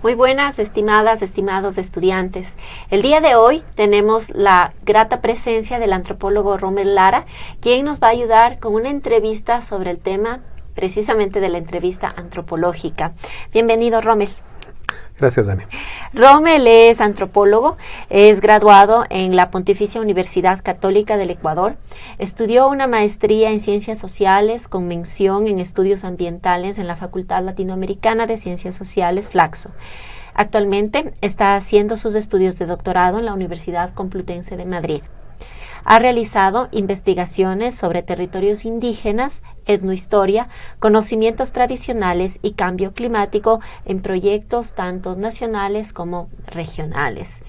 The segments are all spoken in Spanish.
Muy buenas, estimadas, estimados estudiantes. El día de hoy tenemos la grata presencia del antropólogo Rommel Lara, quien nos va a ayudar con una entrevista sobre el tema precisamente de la entrevista antropológica. Bienvenido, Rommel. Gracias, Dani. Rommel es antropólogo, es graduado en la Pontificia Universidad Católica del Ecuador, estudió una maestría en Ciencias Sociales con mención en Estudios Ambientales en la Facultad Latinoamericana de Ciencias Sociales, Flaxo. Actualmente está haciendo sus estudios de doctorado en la Universidad Complutense de Madrid. Ha realizado investigaciones sobre territorios indígenas, etnohistoria, conocimientos tradicionales y cambio climático en proyectos tanto nacionales como regionales.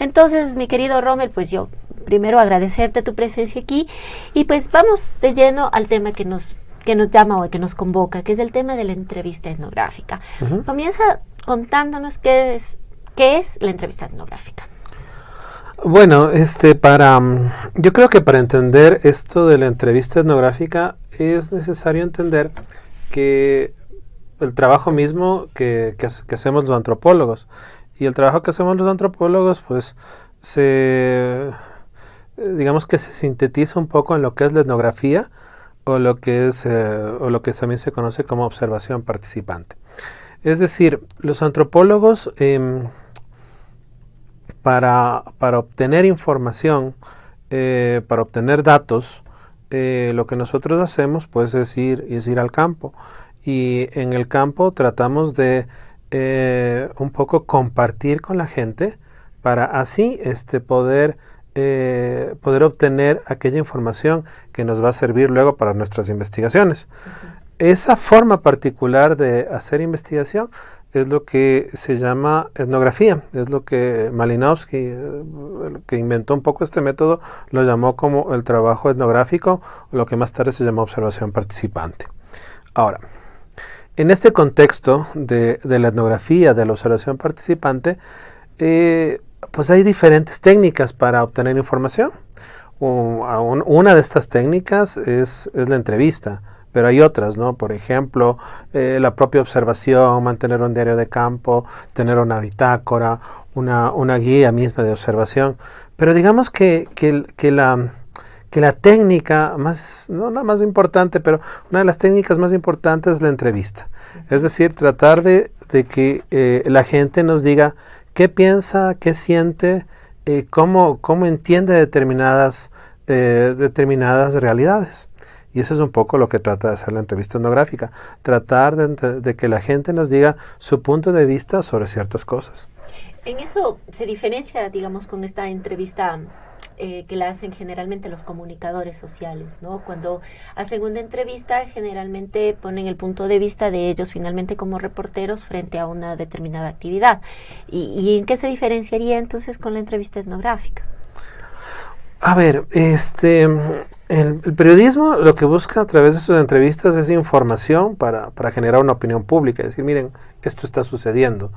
Entonces, mi querido Rommel, pues yo primero agradecerte tu presencia aquí y pues vamos de lleno al tema que nos llama o que nos convoca, que es el tema de la entrevista etnográfica. Comienza contándonos qué es la entrevista etnográfica. Bueno, yo creo que para entender esto de la entrevista etnográfica es necesario entender que el trabajo mismo que hacemos los antropólogos, y el trabajo que hacemos los antropólogos pues digamos que se sintetiza un poco en lo que es la etnografía o lo que también se conoce como observación participante. Es decir, los antropólogos para obtener información, para obtener datos, lo que nosotros hacemos pues es ir al campo, y en el campo tratamos de un poco compartir con la gente para así poder obtener aquella información que nos va a servir luego para nuestras investigaciones. Esa forma particular de hacer investigación es lo que se llama etnografía, es lo que Malinowski, que inventó un poco este método, lo llamó como el trabajo etnográfico, lo que más tarde se llamó observación participante. Ahora, en este contexto de la etnografía, de la observación participante, pues hay diferentes técnicas para obtener información. Una de estas técnicas es la entrevista, pero hay otras, ¿no? Por ejemplo, la propia observación, mantener un diario de campo, tener una bitácora, una guía misma de observación. Pero digamos que la técnica no la más importante, pero una de las técnicas más importantes es la entrevista. Es decir, tratar de que la gente nos diga qué piensa, qué siente, cómo entiende determinadas realidades. Y eso es un poco lo que trata de hacer la entrevista etnográfica, tratar de que la gente nos diga su punto de vista sobre ciertas cosas. En eso se diferencia, digamos, con esta entrevista que la hacen generalmente los comunicadores sociales, ¿no? Cuando hacen una entrevista, generalmente ponen el punto de vista de ellos finalmente como reporteros frente a una determinada actividad. ¿Y en qué se diferenciaría entonces con la entrevista etnográfica? A ver, el periodismo lo que busca a través de sus entrevistas es información para generar una opinión pública, es decir, miren, esto está sucediendo.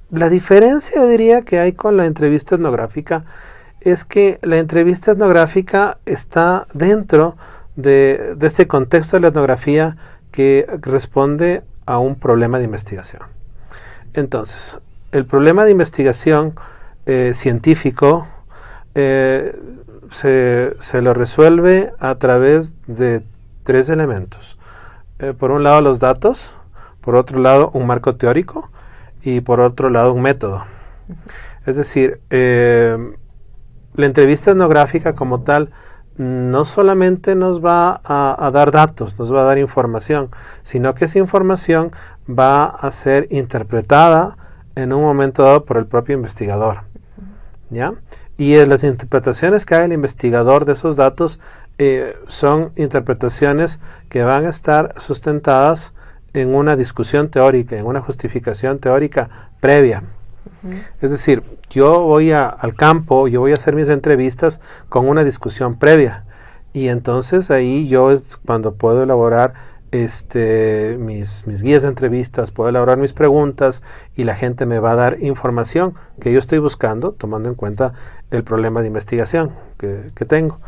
La diferencia, yo diría, que hay con la entrevista etnográfica es que la entrevista etnográfica está dentro de este contexto de la etnografía que responde a un problema de investigación. Entonces, el problema de investigación científico se lo resuelve a través de tres elementos. Por un lado los datos, por otro lado un marco teórico y por otro lado un método. Es decir, la entrevista etnográfica como tal no solamente nos va a dar datos, nos va a dar información, sino que esa información va a ser interpretada en un momento dado por el propio investigador, ¿ya? Y las interpretaciones que haga el investigador de esos datos son interpretaciones que van a estar sustentadas en una discusión teórica, en una justificación teórica previa. Es decir, yo voy al campo, yo voy a hacer mis entrevistas con una discusión previa, y entonces ahí yo es cuando puedo elaborar mis guías de entrevistas, puedo elaborar mis preguntas y la gente me va a dar información que yo estoy buscando, tomando en cuenta el problema de investigación que tengo.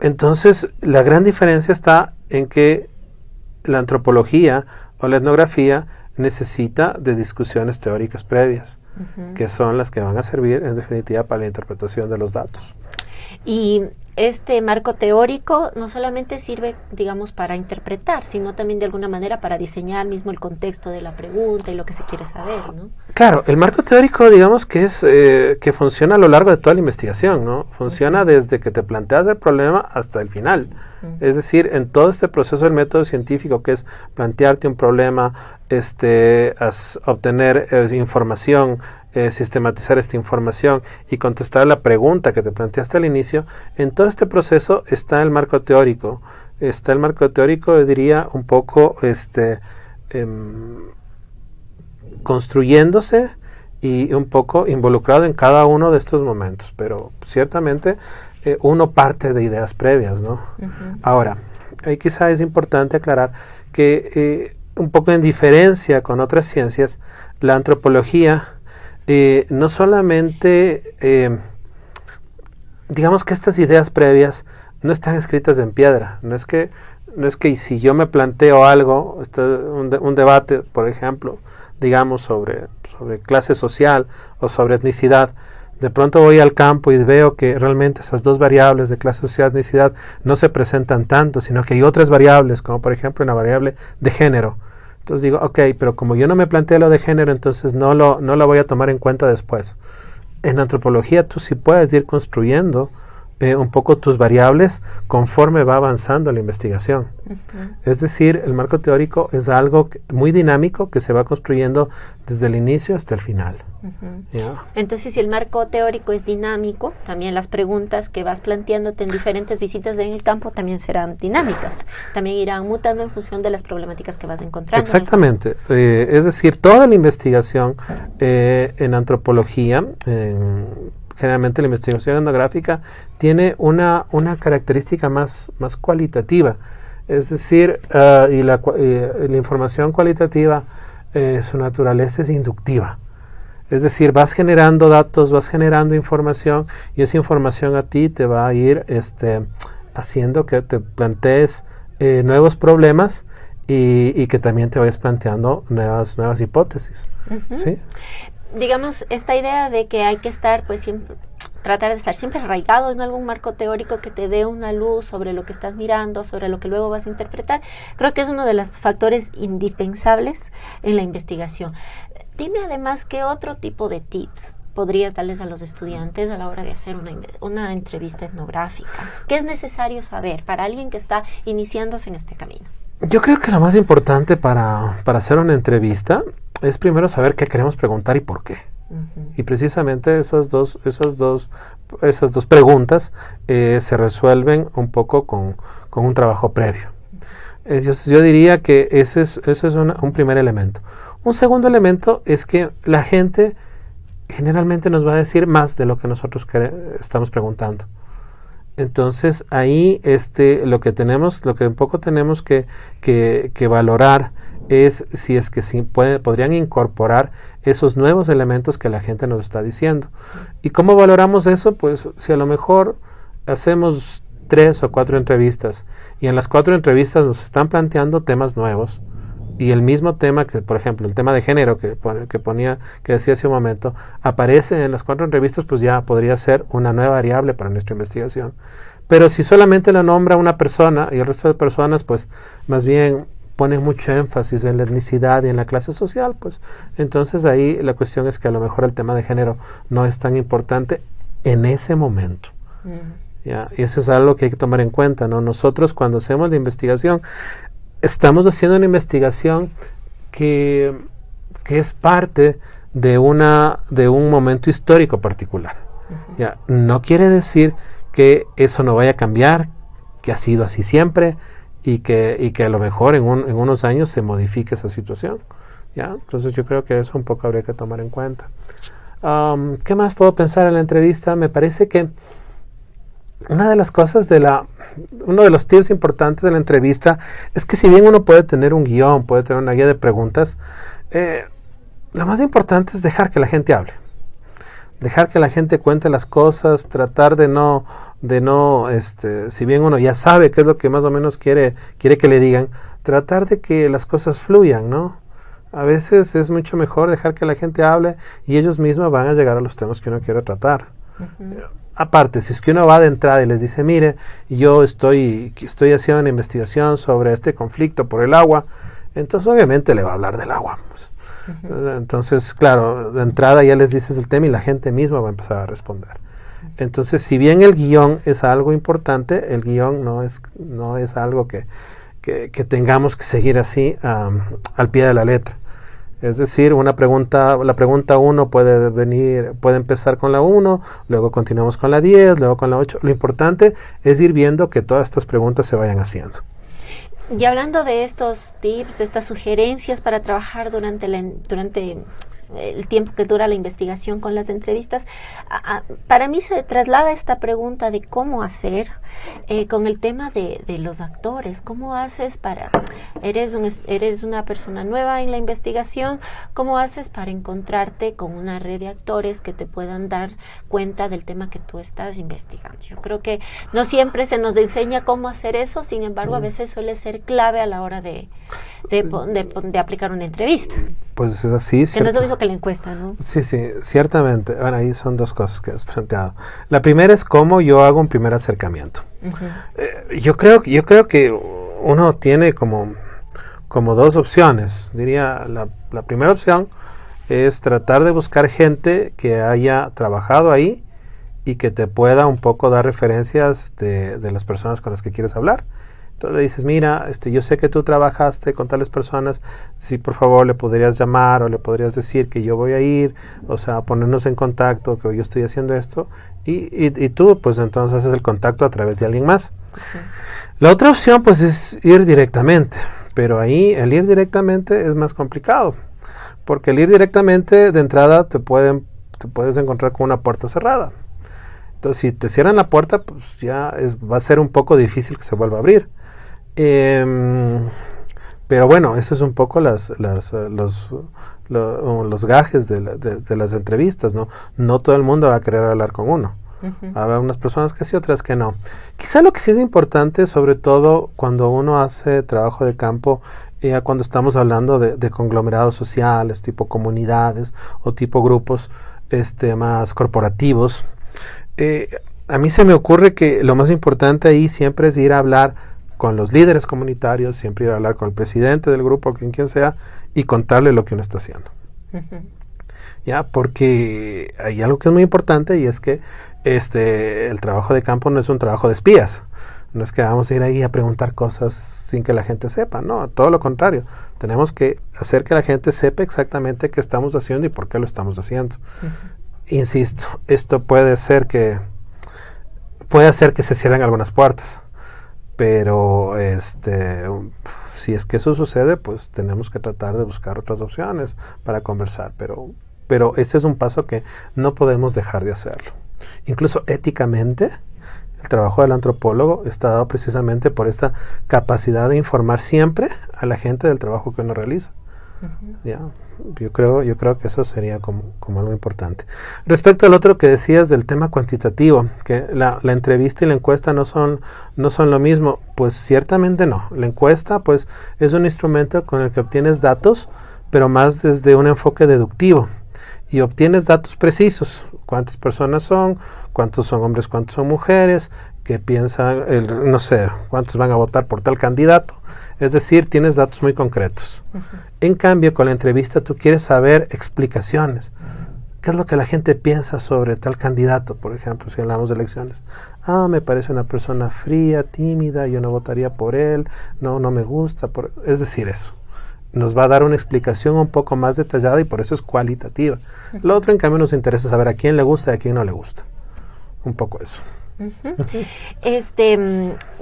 Entonces, la gran diferencia está en que la antropología o la etnografía necesita de discusiones teóricas previas, que son las que van a servir en definitiva para la interpretación de los datos. Y este marco teórico no solamente sirve, digamos, para interpretar, sino también de alguna manera para diseñar mismo el contexto de la pregunta y lo que se quiere saber, ¿no? Claro, el marco teórico, digamos que es que funciona a lo largo de toda la investigación, ¿no? Funciona desde que te planteas el problema hasta el final. Es decir, en todo este proceso del método científico, que es plantearte un problema, obtener información, sistematizar esta información y contestar la pregunta que te planteaste al inicio, en todo este proceso está el marco teórico. Está el marco teórico, yo diría, un poco construyéndose y un poco involucrado en cada uno de estos momentos, pero ciertamente uno parte de ideas previas, ¿no? Ahora, ahí quizá es importante aclarar que un poco en diferencia con otras ciencias, la antropología no solamente, digamos que estas ideas previas no están escritas en piedra, no es que si yo me planteo algo, un debate, por ejemplo, digamos sobre clase social o sobre etnicidad, de pronto voy al campo y veo que realmente esas dos variables de clase social y etnicidad no se presentan tanto, sino que hay otras variables, como por ejemplo una variable de género. Entonces digo, ok, pero como yo no me planteé lo de género, entonces no lo voy a tomar en cuenta después. En antropología tú sí puedes ir construyendo un poco tus variables conforme va avanzando la investigación. Es decir, el marco teórico es algo muy dinámico que se va construyendo desde el inicio hasta el final. ¿Ya? Entonces, si el marco teórico es dinámico, también las preguntas que vas planteándote en diferentes visitas en el campo también serán dinámicas. También irán mutando en función de las problemáticas que vas encontrando. Exactamente. Es decir, toda la investigación en antropología, generalmente la investigación etnográfica, tiene una característica más cualitativa. Es decir, y la información cualitativa, su naturaleza es inductiva. Es decir, vas generando datos, vas generando información, y esa información a ti te va a ir haciendo que te plantees nuevos problemas y que también te vayas planteando nuevas hipótesis. ¿Sí? Digamos, esta idea de que hay que estar, pues, siempre, tratar de estar siempre arraigado en algún marco teórico que te dé una luz sobre lo que estás mirando, sobre lo que luego vas a interpretar, creo que es uno de los factores indispensables en la investigación. Dime además qué otro tipo de tips podrías darles a los estudiantes a la hora de hacer una entrevista etnográfica. ¿Qué es necesario saber para alguien que está iniciándose en este camino? Yo creo que lo más importante para hacer una entrevista es primero saber qué queremos preguntar y por qué. Y precisamente esas dos preguntas se resuelven un poco con un trabajo previo. Yo diría que ese es un primer elemento. Un segundo elemento es que la gente generalmente nos va a decir más de lo que nosotros estamos preguntando. Entonces ahí lo que un poco tenemos que valorar es si es que podrían incorporar esos nuevos elementos que la gente nos está diciendo. ¿Y cómo valoramos eso? Pues si a lo mejor hacemos 3 o 4 entrevistas y en las 4 entrevistas nos están planteando temas nuevos y el mismo tema que, por ejemplo, el tema de género que decía hace un momento, aparece en las 4 entrevistas, pues ya podría ser una nueva variable para nuestra investigación. Pero si solamente lo nombra una persona y el resto de personas, pues más bien ponen mucho énfasis en la etnicidad y en la clase social, pues entonces ahí la cuestión es que a lo mejor el tema de género no es tan importante en ese momento. ¿Ya? Y eso es algo que hay que tomar en cuenta, ¿no? Nosotros cuando hacemos la investigación, estamos haciendo una investigación que es parte de un momento histórico particular. ¿Ya? No quiere decir que eso no vaya a cambiar, que ha sido así siempre, y que a lo mejor en unos años se modifique esa situación. ¿Ya? Entonces yo creo que eso un poco habría que tomar en cuenta. ¿Qué más puedo pensar en la entrevista? Me parece que una de las cosas uno de los tips importantes de la entrevista es que si bien uno puede tener un guión, puede tener una guía de preguntas, lo más importante es dejar que la gente hable. Dejar que la gente cuente las cosas, tratar de no, si bien uno ya sabe qué es lo que más o menos quiere que le digan, tratar de que las cosas fluyan, ¿no? A veces es mucho mejor dejar que la gente hable y ellos mismos van a llegar a los temas que uno quiere tratar. Aparte, si es que uno va de entrada y les dice, mire, yo estoy haciendo una investigación sobre este conflicto por el agua, entonces obviamente le va a hablar del agua. Pues. Entonces, claro, de entrada ya les dices el tema y la gente misma va a empezar a responder. Entonces, si bien el guión es algo importante, el guión no es algo que tengamos que seguir así al pie de la letra. Es decir, la pregunta 1 puede empezar con la 1, luego continuamos con la 10, luego con la 8. Lo importante es ir viendo que todas estas preguntas se vayan haciendo. Y hablando de estos tips, de estas sugerencias para trabajar durante el tiempo que dura la investigación con las entrevistas, para mí se traslada esta pregunta de cómo hacer con el tema de los actores. ¿Cómo haces eres una persona nueva en la investigación, cómo haces para encontrarte con una red de actores que te puedan dar cuenta del tema que tú estás investigando? Yo creo que no siempre se nos enseña cómo hacer eso, sin embargo a veces suele ser clave a la hora de aplicar una entrevista. Pues es así. Que no es lo mismo que la encuesta, ¿no? Sí, ciertamente. Bueno, ahí son dos cosas que has planteado. La primera es cómo yo hago un primer acercamiento. Yo creo que uno tiene como dos opciones. Diría, la primera opción es tratar de buscar gente que haya trabajado ahí y que te pueda un poco dar referencias de las personas con las que quieres hablar. Entonces le dices, mira, yo sé que tú trabajaste con tales personas, si por favor le podrías llamar o le podrías decir que yo voy a ir, o sea, ponernos en contacto, que yo estoy haciendo esto, y tú pues entonces haces el contacto a través de alguien más. La otra opción pues es ir directamente, pero ahí el ir directamente es más complicado, porque el ir directamente de entrada te puedes encontrar con una puerta cerrada. Entonces si te cierran la puerta, pues ya va a ser un poco difícil que se vuelva a abrir. Pero bueno, eso es un poco los gajes de las entrevistas, ¿no? No todo el mundo va a querer hablar con uno. Habrá unas personas que sí, otras que no. Quizá lo que sí es importante, sobre todo cuando uno hace trabajo de campo, cuando estamos hablando de conglomerados sociales, tipo comunidades o tipo grupos más corporativos, a mí se me ocurre que lo más importante ahí siempre es ir a hablar con los líderes comunitarios, siempre ir a hablar con el presidente del grupo, con quien sea, y contarle lo que uno está haciendo. ¿Ya? Porque hay algo que es muy importante y es que el trabajo de campo no es un trabajo de espías. No es que vamos a ir ahí a preguntar cosas sin que la gente sepa, no, todo lo contrario. Tenemos que hacer que la gente sepa exactamente qué estamos haciendo y por qué lo estamos haciendo. Insisto, esto puede hacer que se cierren algunas puertas. Pero si es que eso sucede, pues tenemos que tratar de buscar otras opciones para conversar. Pero ese es un paso que no podemos dejar de hacerlo. Incluso éticamente, el trabajo del antropólogo está dado precisamente por esta capacidad de informar siempre a la gente del trabajo que uno realiza. ¿Ya? Yo creo que eso sería como algo importante. Respecto al otro que decías del tema cuantitativo, que la entrevista y la encuesta no son lo mismo, pues ciertamente no. La encuesta pues es un instrumento con el que obtienes datos, pero más desde un enfoque deductivo, y obtienes datos precisos: cuántas personas son, cuántos son hombres, cuántos son mujeres, qué piensan, no sé, cuántos van a votar por tal candidato. Es decir, tienes datos muy concretos. En cambio, con la entrevista tú quieres saber explicaciones. ¿Qué es lo que la gente piensa sobre tal candidato? Por ejemplo, si hablamos de elecciones. Me parece una persona fría, tímida, yo no votaría por él, no me gusta. Es decir, eso. Nos va a dar una explicación un poco más detallada y por eso es cualitativa. Lo otro, en cambio, nos interesa saber a quién le gusta y a quién no le gusta. Un poco eso.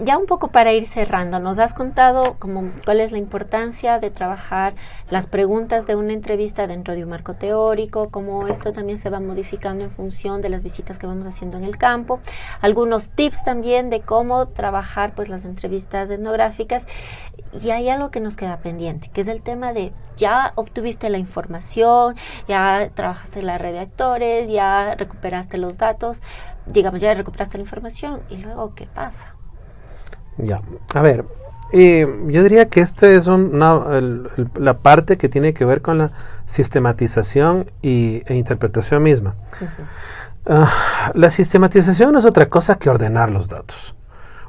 Ya un poco para ir cerrando, nos has contado cuál es la importancia de trabajar las preguntas de una entrevista dentro de un marco teórico, cómo esto también se va modificando en función de las visitas que vamos haciendo en el campo, algunos tips también de cómo trabajar pues las entrevistas etnográficas. Y hay algo que nos queda pendiente, que es el tema de ya obtuviste la información, ya trabajaste en la red de actores, ya recuperaste los datos, digamos, ya recuperaste la información, y luego, ¿qué pasa? Ya, a ver, Yo diría que este es la parte que tiene que ver con la sistematización e interpretación misma. La sistematización no es otra cosa que ordenar los datos.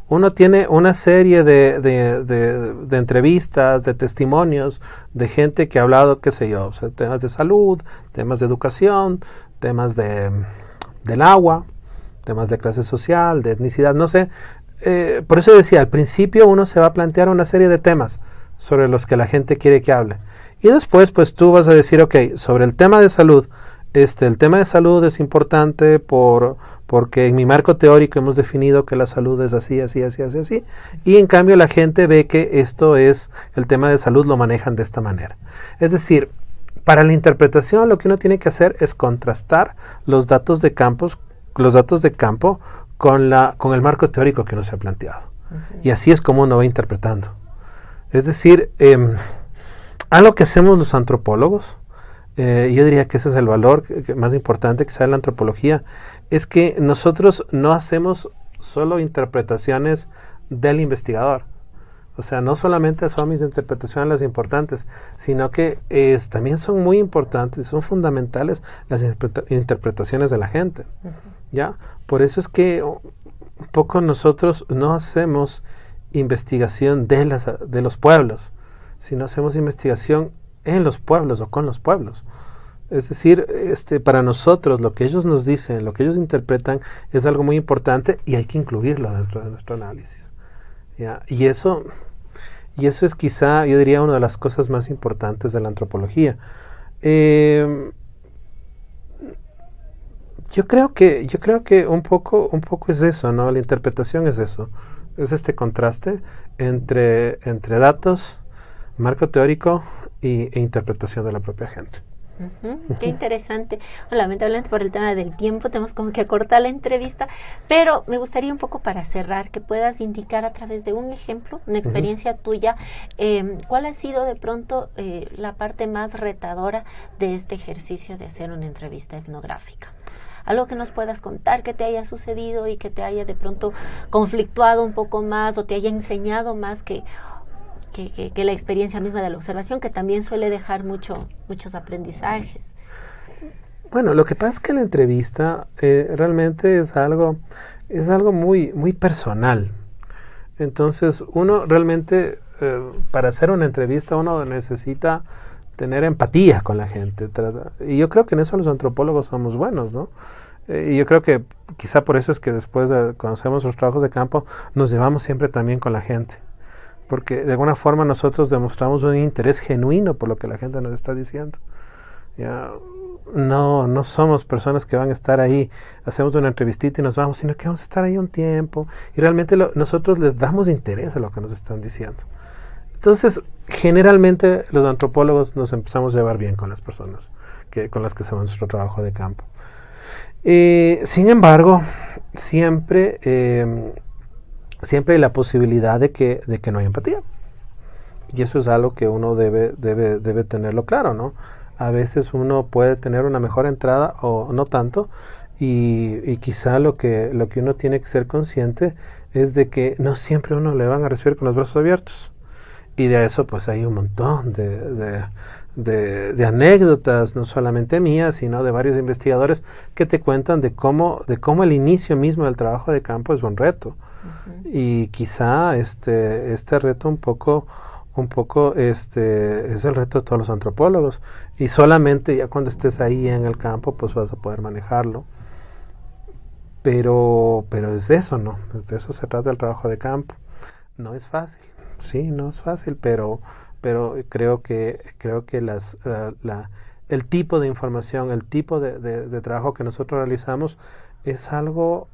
Uno tiene una serie de entrevistas, de testimonios, de gente que ha hablado, qué sé yo, o sea, temas de salud, temas de educación, temas del agua, temas de clase social, de etnicidad, no sé. Por eso decía, al principio uno se va a plantear una serie de temas sobre los que la gente quiere que hable. Y después, pues tú vas a decir, ok, sobre el tema de salud, el tema de salud es importante porque en mi marco teórico hemos definido que la salud es así, así, así, así, así. Y en cambio la gente ve que el tema de salud lo manejan de esta manera. Es decir, para la interpretación lo que uno tiene que hacer es contrastar los datos de campo con el marco teórico que uno se ha planteado. Y así es como uno va interpretando. Es decir, algo que hacemos los antropólogos, yo diría que ese es el valor más importante que sale de la antropología, es que nosotros no hacemos solo interpretaciones del investigador. O sea, no solamente son mis interpretaciones las importantes, sino que también son muy importantes, son fundamentales las interpretaciones de la gente. ¿Ya? Por eso es que un poco nosotros no hacemos investigación de los pueblos, sino hacemos investigación en los pueblos o con los pueblos. Es decir, para nosotros lo que ellos nos dicen, lo que ellos interpretan es algo muy importante y hay que incluirlo dentro de nuestro análisis. ¿Ya? Y eso es quizá, yo diría, una de las cosas más importantes de la antropología. Yo creo que un poco es eso, ¿no? La interpretación es eso. Es este contraste entre datos, marco teórico e interpretación de la propia gente. Qué interesante. Bueno, lamentablemente por el tema del tiempo tenemos como que acortar la entrevista, pero me gustaría un poco para cerrar que puedas indicar a través de un ejemplo, una experiencia tuya, cuál ha sido de pronto la parte más retadora de este ejercicio de hacer una entrevista etnográfica. Algo que nos puedas contar que te haya sucedido y que te haya de pronto conflictuado un poco más o te haya enseñado más que la experiencia misma de la observación, que también suele dejar muchos aprendizajes. Bueno, lo que pasa es que la entrevista realmente es algo muy, muy personal. Entonces, uno realmente, para hacer una entrevista, uno necesita tener empatía con la gente. Y yo creo que en eso los antropólogos somos buenos, ¿no? Y yo creo que quizá por eso es que después de cuando hacemos los trabajos de campo, nos llevamos siempre también con la gente. Porque de alguna forma nosotros demostramos un interés genuino por lo que la gente nos está diciendo. ¿Ya? No somos personas que van a estar ahí, hacemos una entrevistita y nos vamos, sino que vamos a estar ahí un tiempo y realmente nosotros les damos interés a lo que nos están diciendo. Entonces, generalmente los antropólogos nos empezamos a llevar bien con las personas con las que hacemos nuestro trabajo de campo. Sin embargo, siempre hay la posibilidad de que no hay empatía. Y eso es algo que uno debe tenerlo claro, ¿no? A veces uno puede tener una mejor entrada o no tanto, y quizá lo que uno tiene que ser consciente es de que no siempre uno le van a recibir con los brazos abiertos. Y de eso pues hay un montón de anécdotas, no solamente mías, sino de varios investigadores que te cuentan de cómo el inicio mismo del trabajo de campo es un reto. Y quizá este reto un poco es el reto de todos los antropólogos, y solamente ya cuando estés ahí en el campo pues vas a poder manejarlo, pero es de eso, ¿no? De eso se trata el trabajo de campo. No es fácil, sí, no es fácil, pero creo que el tipo de información, el tipo de trabajo que nosotros realizamos es algo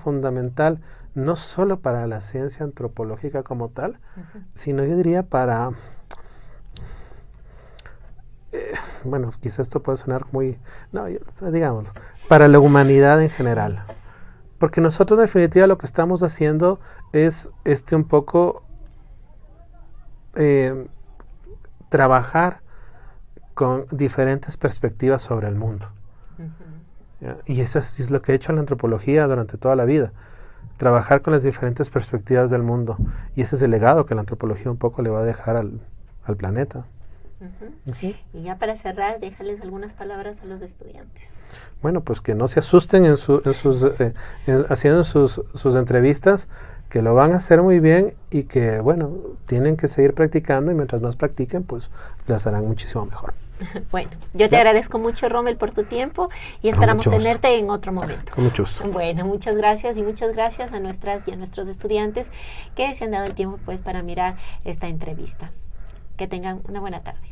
fundamental, no solo para la ciencia antropológica como tal, sino yo diría para, bueno, quizás esto puede sonar muy, no, digamos, para la humanidad en general. Porque nosotros en definitiva lo que estamos haciendo es un poco trabajar con diferentes perspectivas sobre el mundo. Y eso es lo que ha hecho la antropología durante toda la vida. trabajar con las diferentes perspectivas del mundo. Y ese es el legado que la antropología un poco le va a dejar al planeta. Y ya para cerrar, déjales algunas palabras a los estudiantes. Bueno, pues que no se asusten haciendo sus entrevistas, que lo van a hacer muy bien y que, bueno, tienen que seguir practicando y mientras más practiquen, pues las harán muchísimo mejor. Bueno, yo te agradezco mucho, Rommel, por tu tiempo y esperamos tenerte en otro momento. Con mucho gusto. Bueno, muchas gracias y muchas gracias a nuestras y a nuestros estudiantes que se han dado el tiempo pues para mirar esta entrevista. Que tengan una buena tarde.